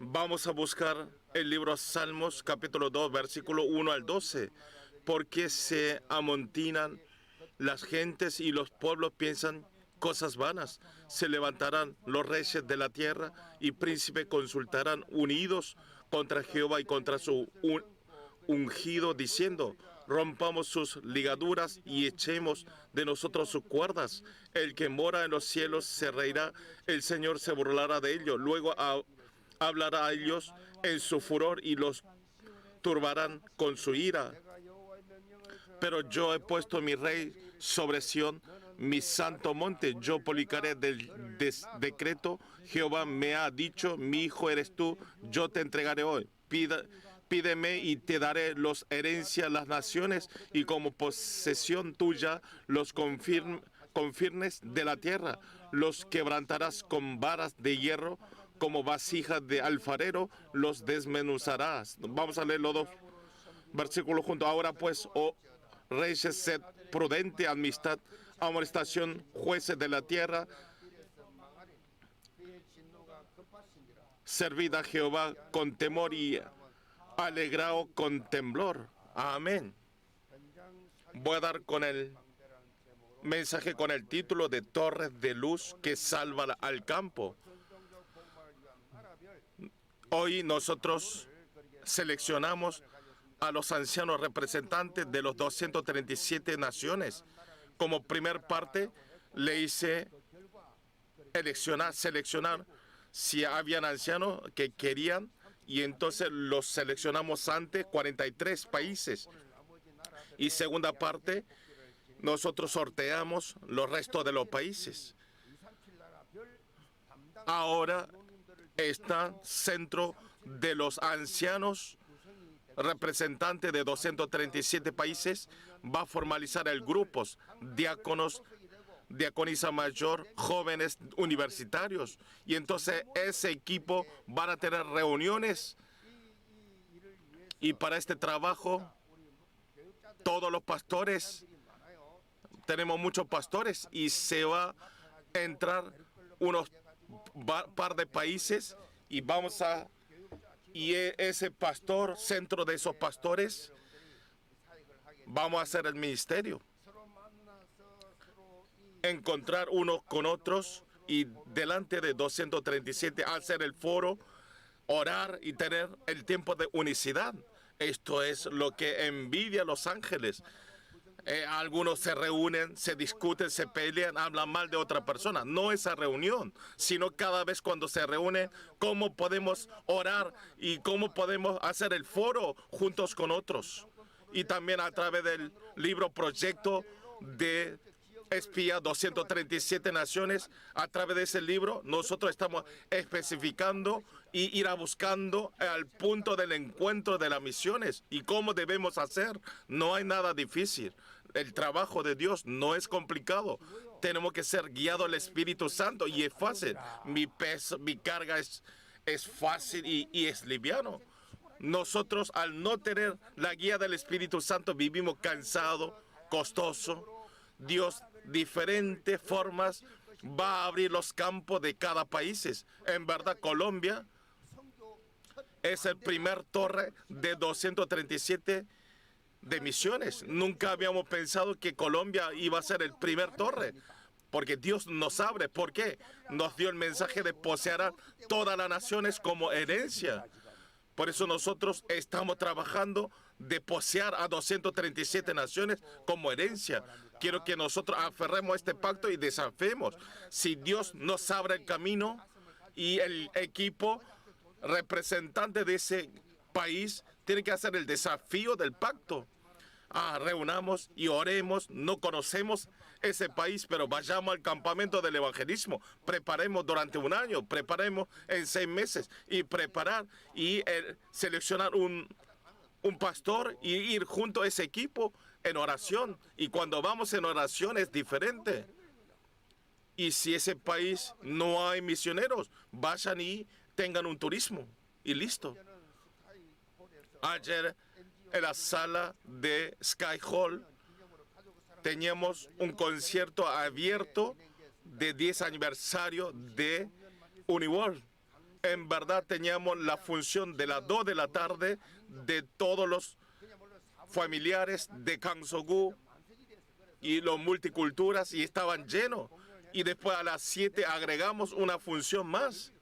Vamos a buscar el libro Salmos, capítulo 2, versículo 1 al 12. Porque se amontinan las gentes y los pueblos piensan cosas vanas. Se levantarán los reyes de la tierra y príncipes consultarán unidos contra Jehová y contra su ungido, diciendo: rompamos sus ligaduras y echemos de nosotros sus cuerdas. El que mora en los cielos se reirá, el Señor se burlará de ellos. Luego hablará a ellos en su furor y los turbarán con su ira. Pero yo he puesto mi rey sobre Sión, mi santo monte. Yo publicaré del decreto. Jehová me ha dicho: mi hijo eres tú, yo te entregaré hoy. Pídeme y te daré los herencias las naciones, y como posesión tuya los confirmes de la tierra. Los quebrantarás con varas de hierro, como vasijas de alfarero, los desmenuzarás. Vamos a leer los dos versículos juntos. Ahora pues, oh reyes, sed prudente, amistad, amonestación, jueces de la tierra. Servid a Jehová con temor y alegraos con temblor. Amén. Voy a dar con el mensaje con el título de Torres de Luz que salva al campo. Hoy nosotros seleccionamos a los ancianos representantes de los 237 naciones. Como primer parte, le hice seleccionar si habían ancianos que querían, y entonces los seleccionamos ante 43 países. Y segunda parte, nosotros sorteamos los restos de los países. Ahora está centro de los ancianos representantes de 237 países. Va a formalizar el grupo diáconos, diaconisa mayor, jóvenes universitarios, y entonces ese equipo van a tener reuniones, y para este trabajo todos los pastores, tenemos muchos pastores, y se va a entrar unos par de países, y ese pastor, centro de esos pastores, vamos a hacer el ministerio, encontrar unos con otros, y delante de 237 hacer el foro, orar y tener el tiempo de unicidad. Esto es lo que envidia a los ángeles. Algunos se reúnen, se discuten, se pelean, hablan mal de otra persona. No esa reunión, sino cada vez cuando se reúnen, cómo podemos orar y cómo podemos hacer el foro juntos con otros. Y también a través del libro Proyecto de Espía 237 naciones, a través de ese libro nosotros estamos especificando y ir a buscando al punto del encuentro de las misiones y cómo debemos hacer. No hay nada difícil. El trabajo de Dios no es complicado. Tenemos que ser guiados al Espíritu Santo, y es fácil. Mi peso, mi carga es fácil y es liviano. Nosotros, al no tener la guía del Espíritu Santo, vivimos cansados, costoso. Dios, diferentes formas, va a abrir los campos de cada país. En verdad, Colombia es el primer torre de 237 de misiones. Nunca habíamos pensado que Colombia iba a ser el primer torre, porque Dios nos abre. ¿Por qué? Nos dio el mensaje de poseer a todas las naciones como herencia. Por eso nosotros estamos trabajando de poseer a 237 naciones como herencia. Quiero que nosotros aferremos a este pacto y desafiemos. Si Dios nos abre el camino, y el equipo representante de ese país tiene que hacer el desafío del pacto. Reunamos y oremos. No conocemos ese país, pero vayamos al campamento del evangelismo. Preparemos durante un año, preparemos en 6 meses, y preparar y seleccionar un pastor y ir junto a ese equipo en oración. Y cuando vamos en oración es diferente. Y si ese país no hay misioneros, vayan y tengan un turismo y listo. Ayer en la sala de Sky Hall teníamos un concierto abierto de 10 aniversario de Uniworld. En verdad teníamos la función de las 2 de la tarde de todos los familiares de Kangso-gu y los multiculturas y estaban llenos. Y después a las 7 agregamos una función más.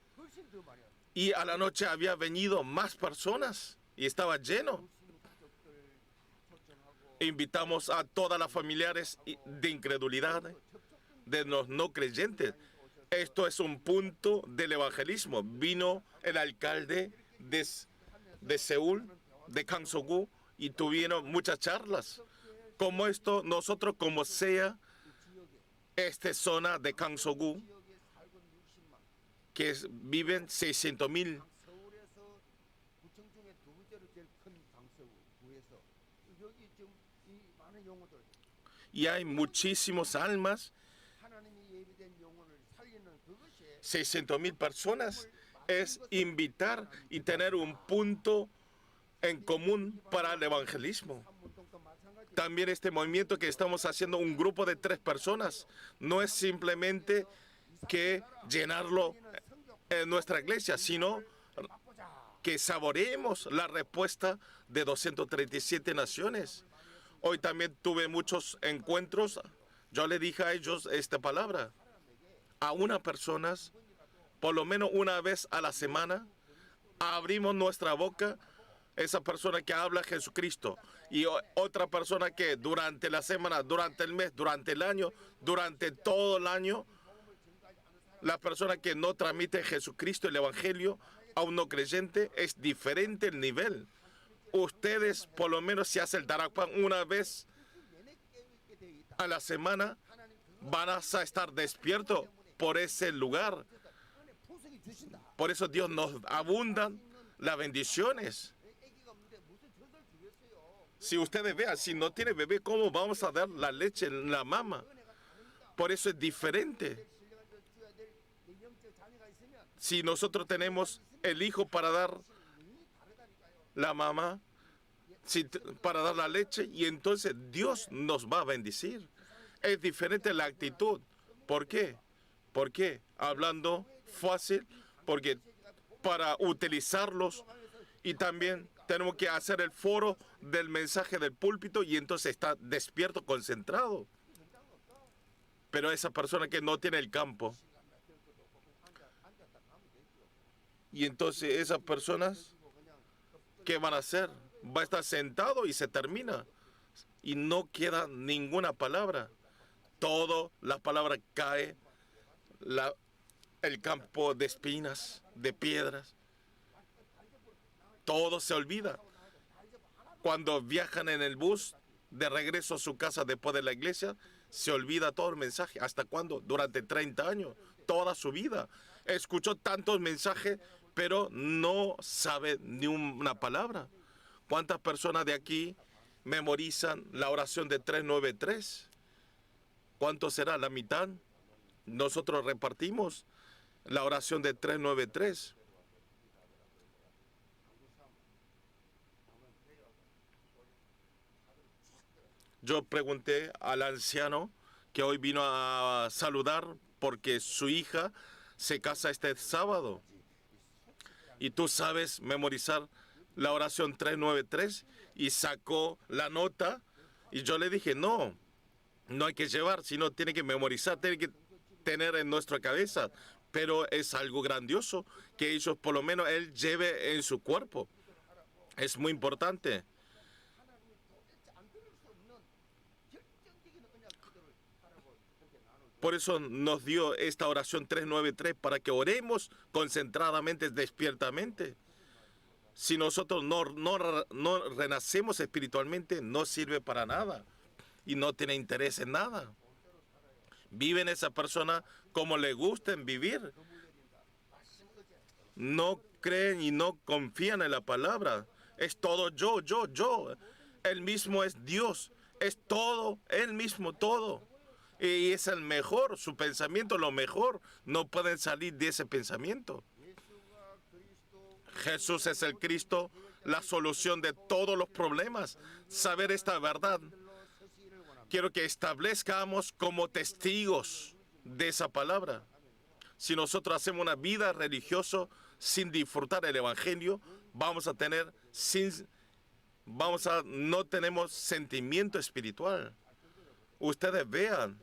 Y a la noche había venido más personas y estaba lleno. Invitamos a todas las familiares de incredulidad, de los no creyentes. Esto es un punto del evangelismo. Vino el alcalde de Seúl, de Kangso-gu, y tuvieron muchas charlas. Como esto, nosotros como sea, esta zona de Kangso-gu, que viven 600,000. Y hay muchísimas almas, 600,000 personas. Es invitar y tener un punto en común para el evangelismo. También este movimiento que estamos haciendo, un grupo de 3 personas, no es simplemente que llenarlo en nuestra iglesia, sino que saboreemos la respuesta de 237 naciones. Hoy también tuve muchos encuentros. Yo le dije a ellos esta palabra. A una persona, por lo menos una vez a la semana, abrimos nuestra boca, esa persona que habla Jesucristo, y otra persona que durante la semana, durante el mes, durante el año, durante todo el año, la persona que no transmite Jesucristo, el Evangelio, a un no creyente, es diferente el nivel. Ustedes, por lo menos, si hacen el Darakpan una vez a la semana, van a estar despiertos por ese lugar. Por eso Dios nos abundan las bendiciones. Si ustedes vean, si no tiene bebé, ¿cómo vamos a dar la leche en la mama? Por eso es diferente. Si nosotros tenemos el hijo para dar la mamá, para dar la leche, y entonces Dios nos va a bendecir. Es diferente la actitud. ¿Por qué? ¿Por qué? Hablando fácil, porque para utilizarlos y también tenemos que hacer el foro del mensaje del púlpito y entonces está despierto, concentrado. Pero esa persona que no tiene el campo, y entonces esas personas, ¿qué van a hacer? Va a estar sentado y se termina. Y no queda ninguna palabra. Todo, la palabra cae, el campo de espinas, de piedras. Todo se olvida. Cuando viajan en el bus de regreso a su casa después de la iglesia, se olvida todo el mensaje. ¿Hasta cuándo? Durante 30 años, toda su vida. Escuchó tantos mensajes, pero no sabe ni una palabra. ¿Cuántas personas de aquí memorizan la oración de 393? ¿Cuánto será? ¿La mitad? Nosotros repartimos la oración de 393. Yo pregunté al anciano que hoy vino a saludar porque su hija se casa este sábado. Y tú sabes memorizar la oración 393 y sacó la nota. Y yo le dije, no hay que llevar, sino tiene que memorizar, tiene que tener en nuestra cabeza. Pero es algo grandioso que ellos, por lo menos, él lleve en su cuerpo. Es muy importante. Por eso nos dio esta oración 393 para que oremos concentradamente, despiertamente. Si nosotros no renacemos espiritualmente, no sirve para nada y no tiene interés en nada. Viven esa persona como le gusten vivir. No creen y no confían en la palabra. Es todo yo. Él mismo es Dios. Es todo, Él mismo todo. Y es el mejor, su pensamiento lo mejor. No pueden salir de ese pensamiento. Jesús es el Cristo, la solución de todos los problemas. Saber esta verdad. Quiero que establezcamos como testigos de esa palabra. Si nosotros hacemos una vida religiosa sin disfrutar el Evangelio, no tenemos sentimiento espiritual. Ustedes vean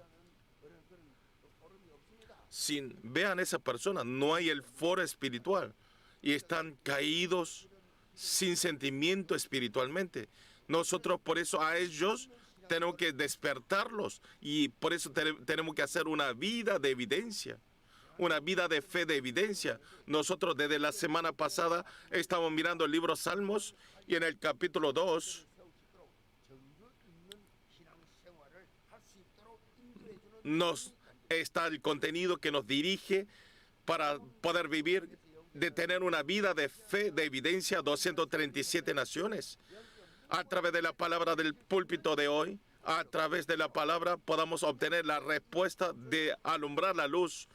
esa persona, no hay el foro espiritual y están caídos sin sentimiento espiritualmente. Nosotros por eso a ellos tenemos que despertarlos y por eso tenemos que hacer una vida de evidencia, una vida de fe de evidencia. Nosotros desde la semana pasada estamos mirando el libro Salmos y en el capítulo 2 nos está el contenido que nos dirige para poder vivir, de tener una vida de fe, de evidencia, 237 naciones. A través de la palabra del púlpito de hoy, a través de la palabra podamos obtener la respuesta de alumbrar la luz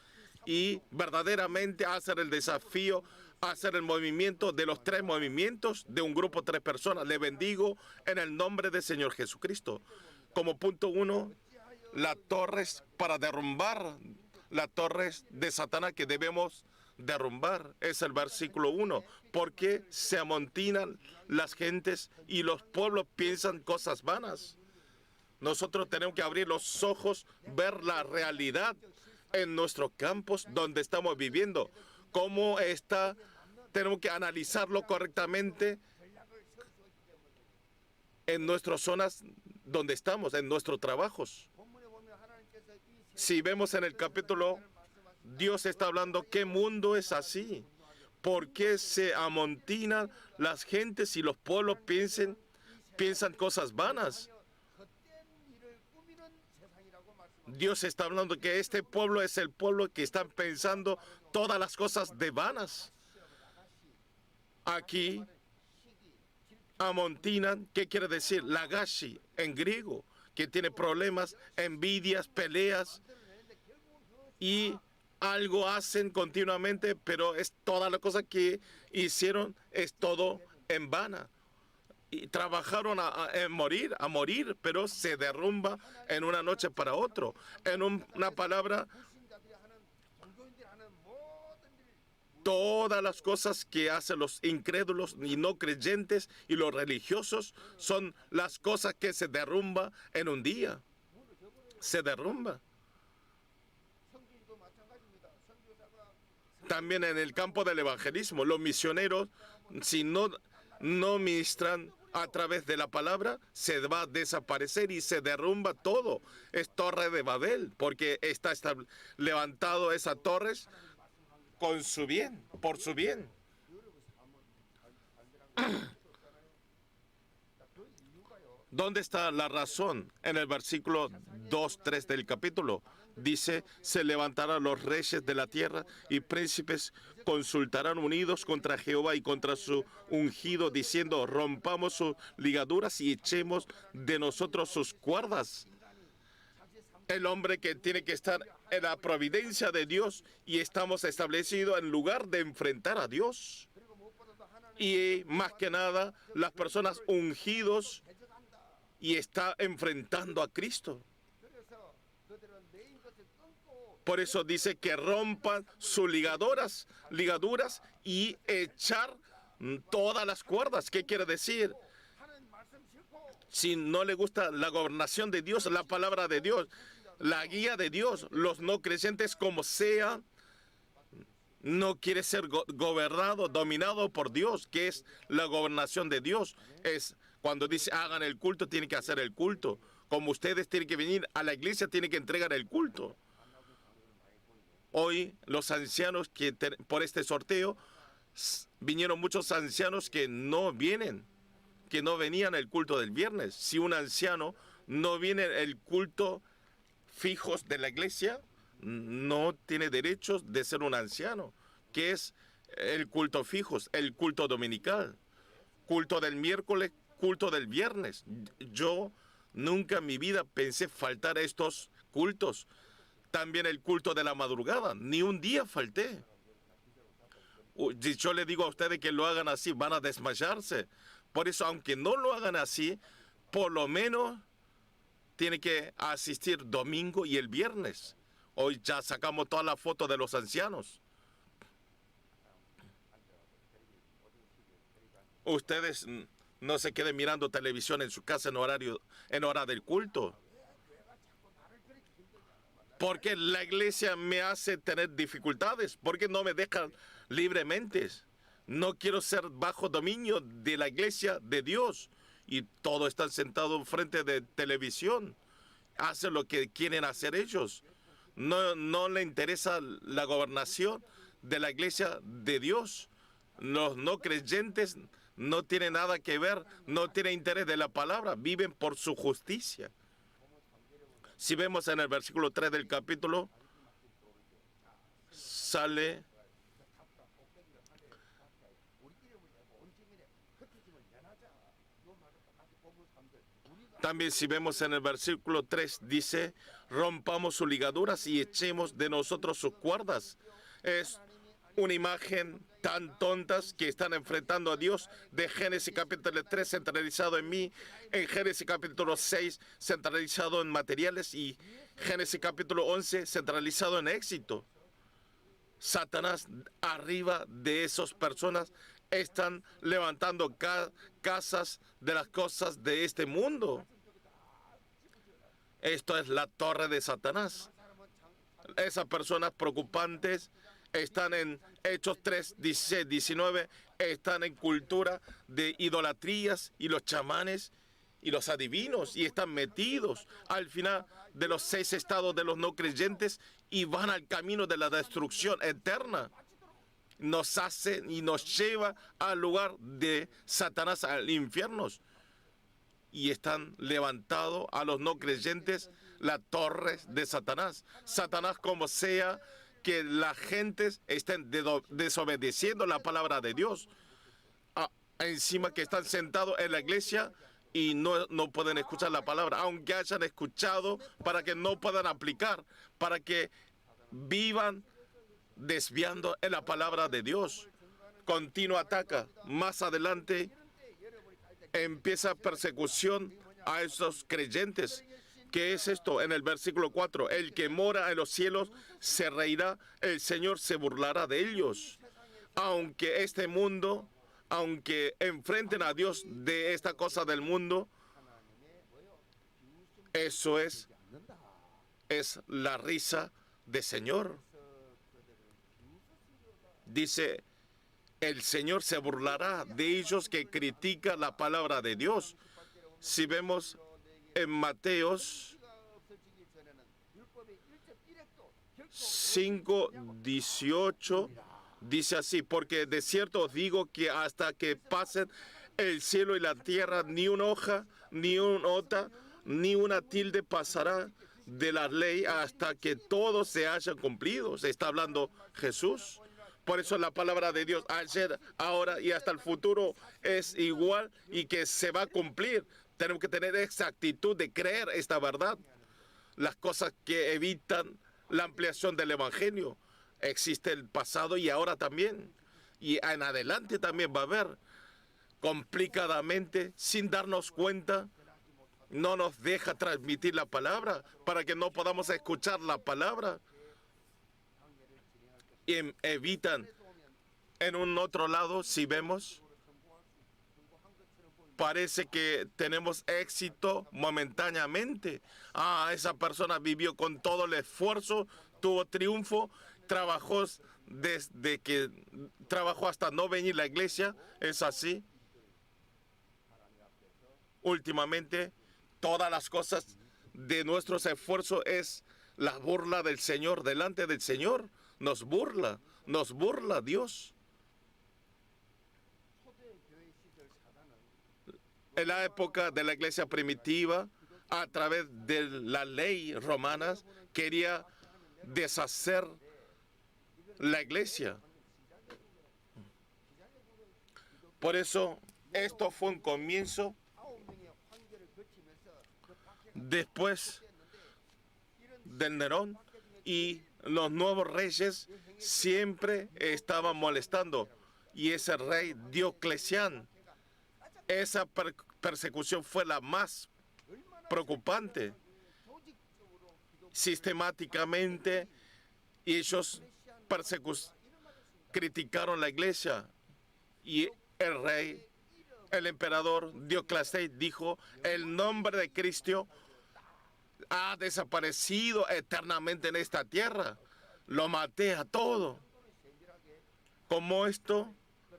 y verdaderamente hacer el desafío, hacer el movimiento de los 3 movimientos de un grupo, 3 personas. Le bendigo en el nombre del Señor Jesucristo. Como punto 1, las torres para derrumbar, las torres de Satanás que debemos derrumbar, es el versículo 1. Porque se amontinan las gentes y los pueblos piensan cosas vanas. Nosotros tenemos que abrir los ojos, ver la realidad en nuestros campos donde estamos viviendo. Cómo está, tenemos que analizarlo correctamente en nuestras zonas donde estamos, en nuestros trabajos. Si vemos en el capítulo, Dios está hablando, ¿qué mundo es así? ¿Por qué se amontinan las gentes y los pueblos piensan cosas vanas? Dios está hablando que este pueblo es el pueblo que está pensando todas las cosas de vanas. Aquí, amontinan, ¿qué quiere decir? Lagashi, en griego, que tiene problemas, envidias, peleas, y algo hacen continuamente, pero es toda la cosa que hicieron, es todo en vano. Y trabajaron a morir, pero se derrumba en una noche para otro. En una palabra, todas las cosas que hacen los incrédulos y no creyentes y los religiosos son las cosas que se derrumban en un día. Se derrumba. También en el campo del evangelismo, los misioneros, si no ministran a través de la palabra, se va a desaparecer y se derrumba todo. Es Torre de Babel, porque está levantado esas torres con su bien, por su bien. ¿Dónde está la razón? En el versículo 2-3 del capítulo. Dice, se levantarán los reyes de la tierra y príncipes consultarán unidos contra Jehová y contra su ungido, diciendo, rompamos sus ligaduras y echemos de nosotros sus cuerdas. El hombre que tiene que estar en la providencia de Dios y estamos establecidos en lugar de enfrentar a Dios. Y más que nada, las personas ungidos y está enfrentando a Cristo. Por eso dice que rompan sus ligaduras y echar todas las cuerdas. ¿Qué quiere decir? Si no le gusta la gobernación de Dios, la palabra de Dios, la guía de Dios, los no creyentes como sea, no quiere ser gobernado, dominado por Dios, que es la gobernación de Dios. Es cuando dice hagan el culto, tienen que hacer el culto. Como ustedes tienen que venir a la iglesia, tienen que entregar el culto. Hoy los ancianos que por este sorteo vinieron muchos ancianos que no venían al culto del viernes. Si un anciano no viene al culto fijos de la iglesia, no tiene derechos de ser un anciano, que es el culto fijos, el culto dominical, culto del miércoles, culto del viernes. Yo nunca en mi vida pensé faltar a estos cultos. También el culto de la madrugada, ni un día falté. Si yo le digo a ustedes que lo hagan así, van a desmayarse. Por eso, aunque no lo hagan así, por lo menos tiene que asistir domingo y el viernes. Hoy ya sacamos todas las fotos de los ancianos. Ustedes no se queden mirando televisión en su casa en hora del culto. Porque la iglesia me hace tener dificultades, porque no me dejan libremente. No quiero ser bajo dominio de la iglesia de Dios. Y todos están sentados frente de televisión. Hacen lo que quieren hacer ellos. No le interesa la gobernación de la iglesia de Dios. Los no creyentes no tienen nada que ver, no tienen interés de la palabra, viven por su justicia. Si vemos en el versículo 3 del capítulo, sale también. Si vemos en el versículo 3, dice: rompamos sus ligaduras y echemos de nosotros sus cuerdas. Es una imagen tan tontas que están enfrentando a Dios, de Génesis capítulo 3 centralizado en mí, en Génesis capítulo 6 centralizado en materiales y Génesis capítulo 11 centralizado en éxito. Satanás arriba de esas personas están levantando casas de las cosas de este mundo. Esto es la torre de Satanás. Esas personas preocupantes están en Hechos 3, 16, 19, están en cultura de idolatrías y los chamanes y los adivinos, y están metidos al final de los 6 estados de los no creyentes y van al camino de la destrucción eterna. Nos hace y nos lleva al lugar de Satanás, al infierno. Y están levantados a los no creyentes la torre de Satanás. Satanás, como sea que las gentes estén desobedeciendo la palabra de Dios, encima que están sentados en la iglesia y no pueden escuchar la palabra, aunque hayan escuchado, para que no puedan aplicar, para que vivan desviando en la palabra de Dios. Continuo ataca. Más adelante empieza persecución a esos creyentes. ¿Qué es esto? En el versículo 4, el que mora en los cielos se reirá, el Señor se burlará de ellos. Aunque este mundo, aunque enfrenten a Dios de esta cosa del mundo, eso es la risa del Señor. Dice, el Señor se burlará de ellos que critican la palabra de Dios. Si vemos en Mateos 5:18, dice así: porque de cierto os digo que hasta que pasen el cielo y la tierra, ni una hoja, ni una iota, ni una tilde pasará de la ley hasta que todo se haya cumplido. Se está hablando Jesús. Por eso la palabra de Dios ayer, ahora y hasta el futuro es igual y que se va a cumplir. Tenemos que tener esa actitud de creer esta verdad. Las cosas que evitan la ampliación del evangelio. Existe el pasado y ahora también. Y en adelante también va a haber. Complicadamente, sin darnos cuenta, no nos deja transmitir la palabra para que no podamos escuchar la palabra. Y evitan. En un otro lado, si vemos, parece que tenemos éxito momentáneamente. Esa persona vivió con todo el esfuerzo, tuvo triunfo, trabajó desde que trabajó hasta no venir a la iglesia. Es así. Últimamente, todas las cosas de nuestros esfuerzos es la burla del Señor. Delante del Señor nos burla Dios. En la época de la iglesia primitiva, a través de la ley romana, quería deshacer la iglesia. Por eso, esto fue un comienzo. Después del Nerón, y los nuevos reyes siempre estaban molestando. Y ese rey Diocleciano, esa persecución fue la más preocupante. Sistemáticamente ellos criticaron la iglesia y el rey el emperador Diocleciano dijo, el nombre de Cristo ha desaparecido eternamente en esta tierra. Lo maté a todo. Como esto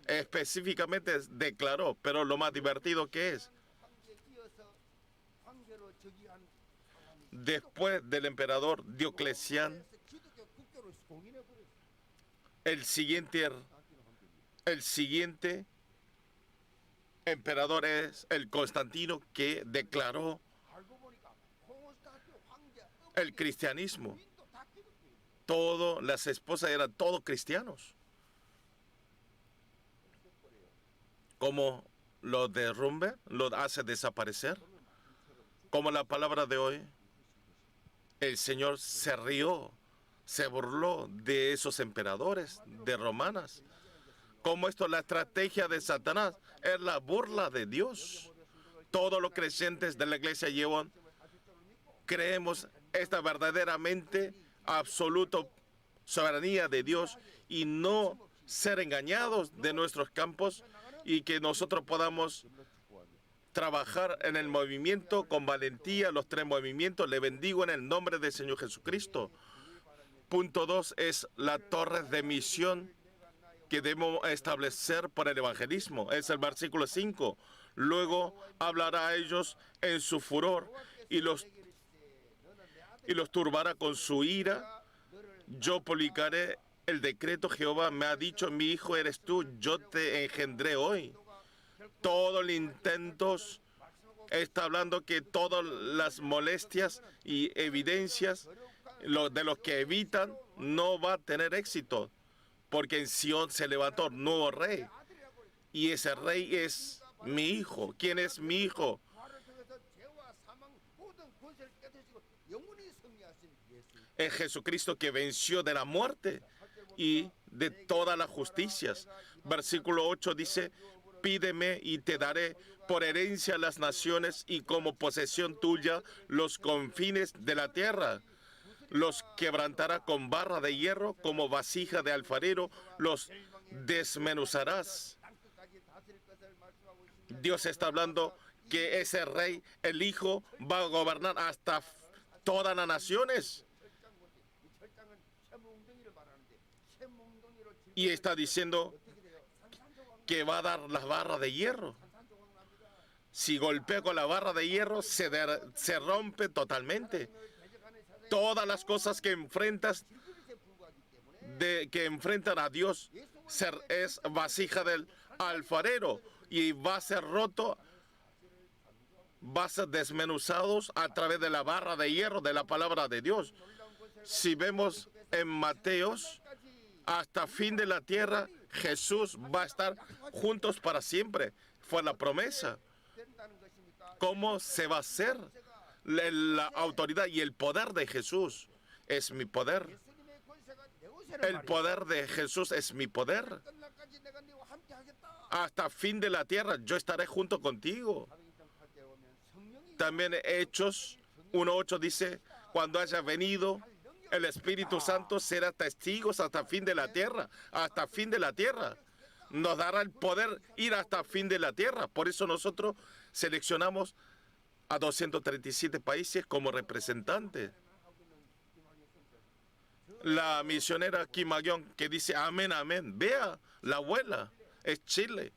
específicamente declaró, pero lo más divertido que es, después del emperador Diocleciano, el siguiente emperador es el Constantino, que declaró el cristianismo. Todas las esposas eran todos cristianos. Como lo derrumbe, lo hace desaparecer. Como la palabra de hoy, el Señor se rió, se burló de esos emperadores de romanas. Como esto, la estrategia de Satanás es la burla de Dios. Todos los creyentes de la iglesia Yeon creemos esta verdaderamente absoluta soberanía de Dios y no ser engañados de nuestros campos, y que nosotros podamos trabajar en el movimiento con valentía, los tres movimientos. Le bendigo en el nombre del Señor Jesucristo. Punto 2 es la torre de misión que debemos establecer por el evangelismo. Es el versículo 5. Luego hablará a ellos en su furor y los turbará con su ira. Yo publicaré el decreto. Jehová me ha dicho, mi hijo eres tú, yo te engendré hoy. Todos los intentos, está hablando que todas las molestias y evidencias de los que evitan no va a tener éxito, porque en Sion se levantó un nuevo rey, y ese rey es mi hijo. ¿Quién es mi hijo? Es Jesucristo, que venció de la muerte y de todas las justicias. Versículo 8 dice, pídeme y te daré por herencia las naciones y como posesión tuya los confines de la tierra. Los quebrantará con barra de hierro, como vasija de alfarero, los desmenuzarás. Dios está hablando que ese rey, el Hijo, va a gobernar hasta todas las naciones. Y está diciendo que va a dar las barras de hierro. Si golpea con la barra de hierro, se rompe totalmente. Todas las cosas que enfrentan a Dios es vasija del alfarero, y va a ser roto, va a ser desmenuzados a través de la barra de hierro de la palabra de Dios. Si vemos en Mateos, hasta fin de la tierra, Jesús va a estar juntos para siempre. Fue la promesa. ¿Cómo se va a hacer? La autoridad y el poder de Jesús es mi poder. El poder de Jesús es mi poder. Hasta fin de la tierra yo estaré junto contigo. También Hechos 1:8 dice, cuando haya venido el Espíritu Santo, será testigos hasta fin de la tierra. Hasta fin de la tierra. Nos dará el poder ir hasta fin de la tierra. Por eso nosotros seleccionamos a 237 países como representantes. La misionera Kim Ha-kyung, que dice amén, amén. Vea, la abuela es Chile.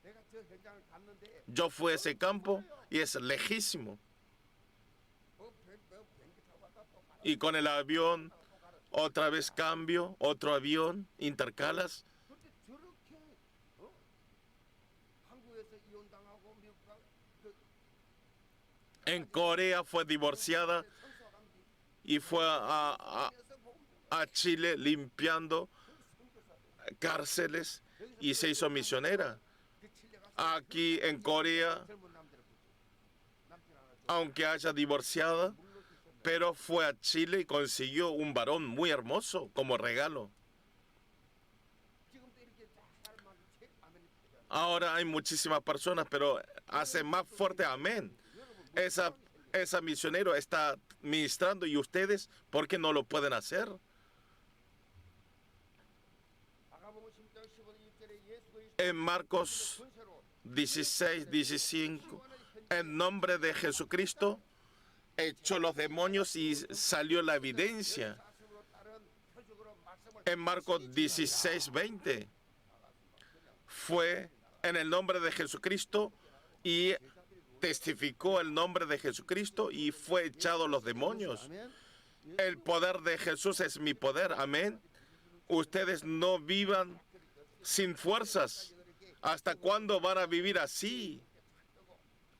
Yo fui a ese campo y es lejísimo. Y con el avión, otra vez cambio, otro avión, intercalas. En Corea fue divorciada y fue a Chile limpiando cárceles y se hizo misionera. Aquí en Corea, aunque haya divorciada, pero fue a Chile y consiguió un varón muy hermoso como regalo. Ahora hay muchísimas personas, pero hace más fuerte amén. Esa misionero está ministrando, y ustedes, ¿por qué no lo pueden hacer? En Marcos 16, 15. En nombre de Jesucristo echó los demonios y salió la evidencia. En Marcos 16, 20 fue en el nombre de Jesucristo y testificó el nombre de Jesucristo y fue echado los demonios. El poder de Jesús es mi poder. Amén. Ustedes no vivan sin fuerzas. ¿Hasta cuándo van a vivir así?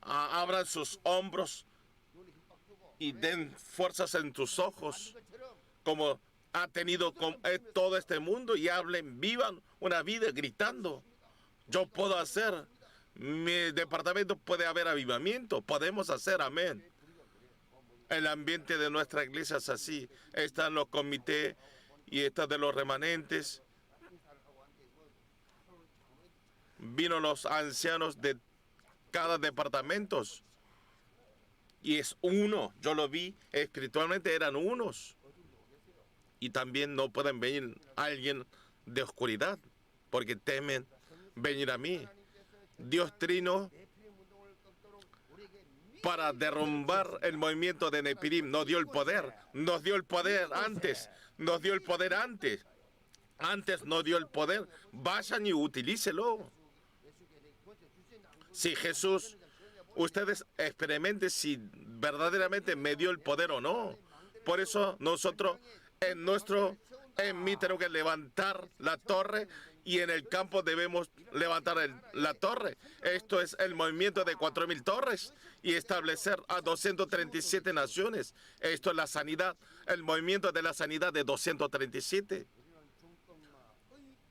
Abran sus hombros y den fuerzas en tus ojos, como ha tenido todo este mundo, y hablen, vivan una vida gritando. Yo puedo hacer, mi departamento puede haber avivamiento, podemos hacer, amén. El ambiente de nuestra iglesia es así. Están los comités y está de los remanentes. Vino los ancianos de cada departamento y es uno. Yo lo vi, espiritualmente eran unos. Y también no pueden venir alguien de oscuridad porque temen venir a mí. Dios Trino, para derrumbar el movimiento de Nepirim, nos dio el poder. Nos dio el poder antes. Nos dio el poder antes. Antes nos dio el poder. Vayan y utilícelo. Si Jesús, ustedes experimenten si verdaderamente me dio el poder o no. Por eso nosotros en mí tenemos que levantar la torre y en el campo debemos levantar la torre. Esto es el movimiento de 4,000 torres y establecer a 237 naciones. Esto es la sanidad, el movimiento de la sanidad de 237.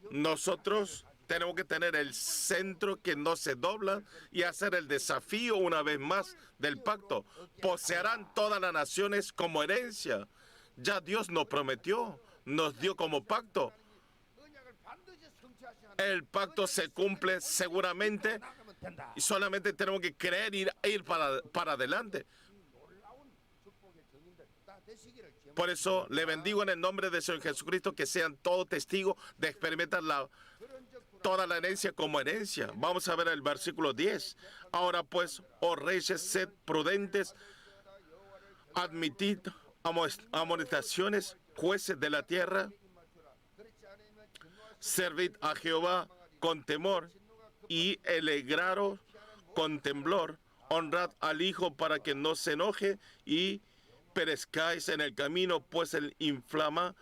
Nosotros tenemos que tener el centro que no se dobla y hacer el desafío una vez más del pacto. Poseerán todas las naciones como herencia. Ya Dios nos prometió, nos dio como pacto. El pacto se cumple seguramente y solamente tenemos que creer y ir para adelante. Por eso le bendigo en el nombre de Señor Jesucristo, que sean todos testigos de experimentar toda la herencia como herencia. Vamos a ver el versículo 10. Ahora pues, oh reyes, sed prudentes, admitid amonestaciones, jueces de la tierra, servid a Jehová con temor y alegraros con temblor, honrad al Hijo para que no se enoje y perezcáis en el camino, pues él inflama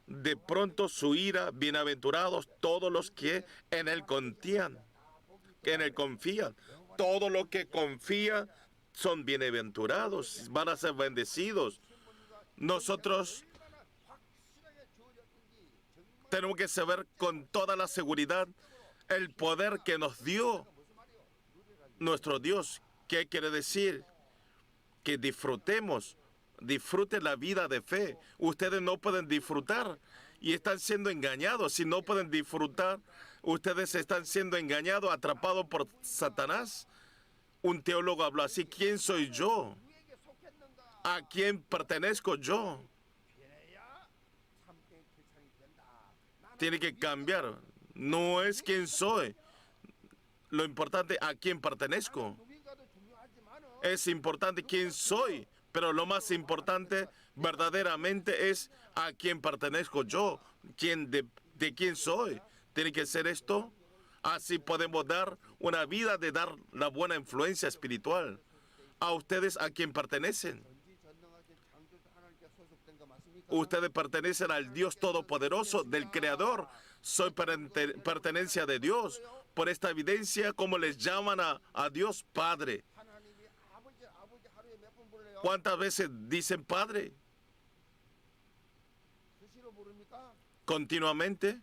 de pronto su ira. Bienaventurados todos los que en él confían, Todo lo que confía son bienaventurados, van a ser bendecidos. Nosotros tenemos que saber con toda la seguridad el poder que nos dio nuestro Dios. ¿Qué quiere decir? Que disfruten la vida de fe. Ustedes no pueden disfrutar y están siendo engañados. Si no pueden disfrutar, ustedes están siendo engañados, atrapados por Satanás. Un teólogo habló así: ¿quién soy yo? ¿A quién pertenezco yo? Tiene que cambiar. No es quién soy. Lo importante, a quién pertenezco. Es importante quién soy, pero lo más importante verdaderamente es a quién pertenezco yo, de quién soy. Tiene que ser esto. Así podemos dar una vida de dar la buena influencia espiritual. A ustedes, ¿a quién pertenecen? Ustedes pertenecen al Dios Todopoderoso, del Creador. Soy pertenencia de Dios. Por esta evidencia, ¿cómo les llaman a Dios? Padre. ¿Cuántas veces dicen Padre? Continuamente.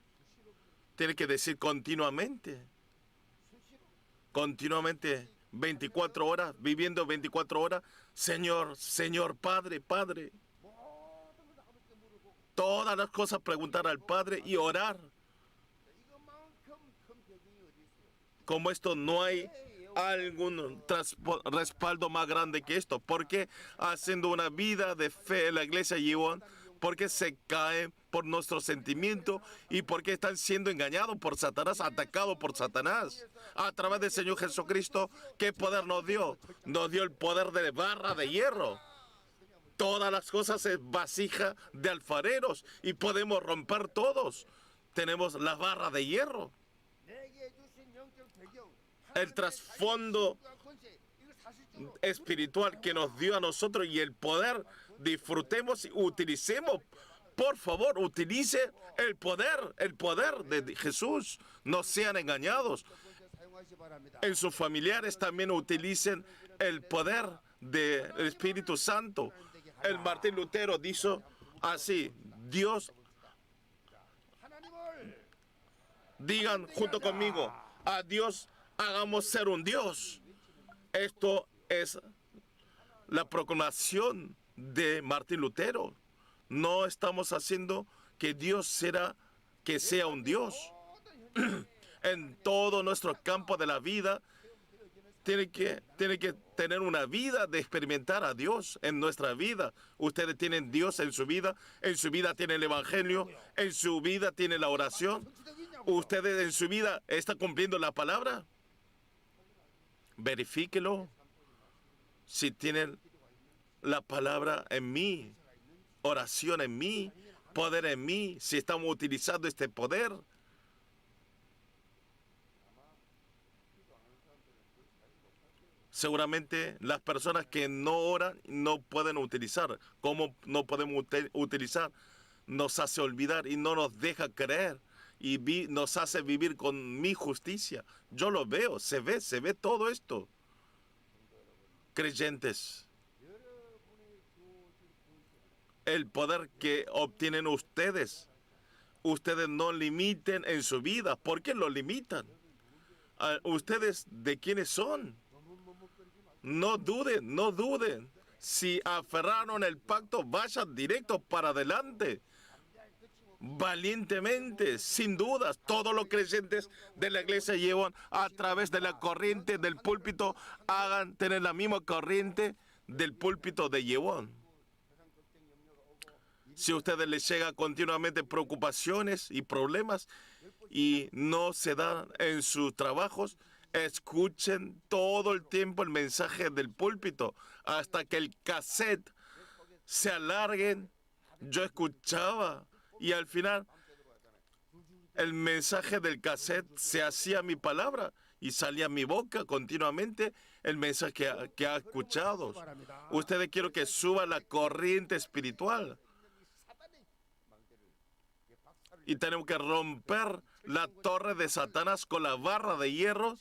Tiene que decir continuamente. Continuamente, 24 horas, viviendo 24 horas. Señor, Señor, Padre, Padre. Todas las cosas preguntar al Padre y orar. Como esto no hay algún respaldo más grande que esto. Porque haciendo una vida de fe en la iglesia Yiwon, ¿Por qué se caen por nuestro sentimiento? ¿Y por qué están siendo engañados por Satanás, atacados por Satanás? A través del Señor Jesucristo, ¿qué poder nos dio? Nos dio el poder de barra de hierro. Todas las cosas es vasija de alfareros y podemos romper todos. Tenemos la barra de hierro. El trasfondo espiritual que nos dio a nosotros y el poder, disfrutemos y utilicemos. Por favor, utilice el poder de Jesús. No sean engañados. En sus familiares también utilicen el poder del Espíritu Santo. El Martín Lutero dijo así: Dios, digan junto conmigo, a Dios hagamos ser un Dios. Esto es la proclamación de Martín Lutero. No estamos haciendo que Dios sea un Dios. En todo nuestro campo de la vida, tiene que tener una vida de experimentar a Dios en nuestra vida. Ustedes tienen Dios en su vida tienen el Evangelio, en su vida tienen la oración. Ustedes en su vida están cumpliendo la palabra. Verifíquelo. Si tienen la palabra en mí, oración en mí, poder en mí, si estamos utilizando este poder. Seguramente las personas que no oran no pueden utilizar. ¿Cómo no podemos utilizar? Nos hace olvidar y no nos deja creer y nos hace vivir con mi justicia. Yo lo veo, se ve todo esto. Creyentes, el poder que obtienen ustedes no limiten en su vida. ¿Por qué lo limitan? ¿Ustedes de quiénes son? No duden. Si aferraron el pacto, vayan directo para adelante. Valientemente, sin dudas. Todos los creyentes de la iglesia llevan a través de la corriente del púlpito, hagan tener la misma corriente del púlpito de Yewon. Si a ustedes les llega continuamente preocupaciones y problemas y no se dan en sus trabajos, escuchen todo el tiempo el mensaje del púlpito hasta que el cassette se alargue. Yo escuchaba y al final el mensaje del cassette se hacía mi palabra y salía a mi boca continuamente el mensaje que ha escuchado. Ustedes quiero que suba la corriente espiritual. Y tenemos que romper la torre de Satanás con la barra de hierro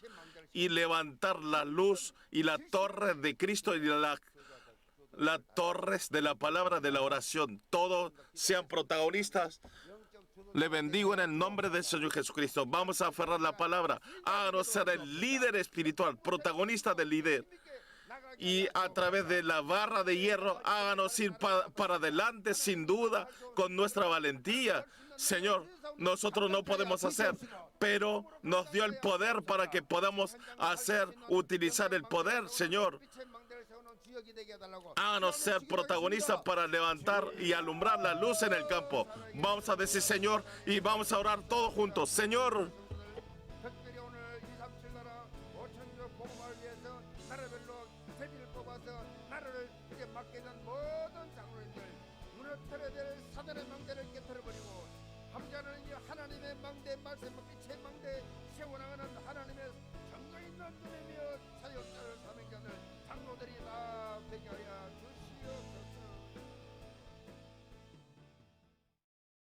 y levantar la luz y la torre de Cristo y las torres de la palabra de la oración. Todos sean protagonistas. Le bendigo en el nombre del Señor Jesucristo. Vamos a aferrar la palabra. Háganos ser el líder espiritual, protagonista del líder. Y a través de la barra de hierro, háganos ir para adelante sin duda con nuestra valentía. Señor, nosotros no podemos hacer, pero nos dio el poder para que podamos utilizar el poder, Señor. Háganos ser protagonistas para levantar y alumbrar la luz en el campo. Vamos a decir, Señor, y vamos a orar todos juntos. Señor, 하나님의 망대 말씀 빛의 망대 세워나가는 하나님의